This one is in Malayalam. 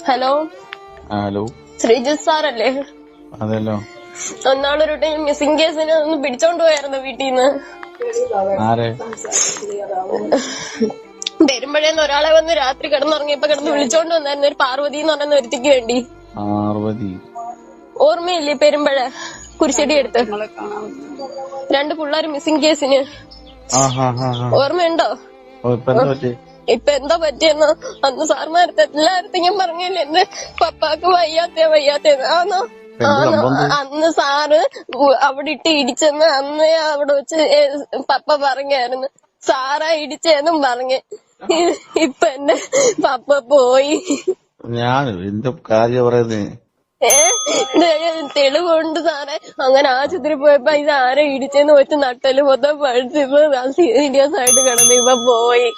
ഹലോ, ഹലോ, ശ്രീജിത്ത് സാറല്ലേ? അതല്ലോ. ഒന്നാളൊരു ടൈം മിസ്സിംഗ് കേസിന് ഒന്ന് പിടിച്ചോണ്ട് പോയായിരുന്നു വീട്ടിൽ നിന്ന്. ആരെ? പെരുമ്പഴേന്ന് ഒരാളെ വന്ന് രാത്രി കിടന്നുറങ്ങിയപ്പോ കിടന്ന് വിളിച്ചോണ്ട് വന്നായിരുന്നു, ഒരു പാർവതി എന്ന് പറയുന്ന ഒരുത്തിക്ക് വേണ്ടി. പാർവതി ഓർമ്മയില്ലേ? പെരുമ്പഴ കുരിശടി എടുത്ത് 2 പിള്ളേര് മിസ്സിംഗ് കേസിന്. ഓർമ്മയുണ്ടോ? ഇപ്പൊ എന്താ പറ്റിയെന്ന് അന്ന് സാറിനടുത്ത് എല്ലായിടത്തും ഞാൻ പറഞ്ഞില്ലേ, എന്റെ പപ്പാക്ക് വയ്യാത്തേ ആന്നോ? അന്ന് സാറ് അവിടെ ഇട്ട് ഇടിച്ചെന്ന് അന്ന് അവിടെ വെച്ച് പപ്പ പറഞ്ഞായിരുന്നു. സാറാ ഇടിച്ചെന്നും പറഞ്ഞ്. ഇപ്പൊ എന്റെ പപ്പ പോയി. ഞാൻ എന്റെ കാര്യം പറയുന്നേ. തെളിവുണ്ട് സാറേ. അങ്ങനെ ആശുപത്രി പോയപ്പോ ഇത് ആരെ ഇടിച്ചെന്ന് വെച്ച് നട്ടല് മൊത്തം പഴുത്തിപ്പോ സീരിയസ് ആയിട്ട് കിടന്ന് ഇപ്പൊ പോയി.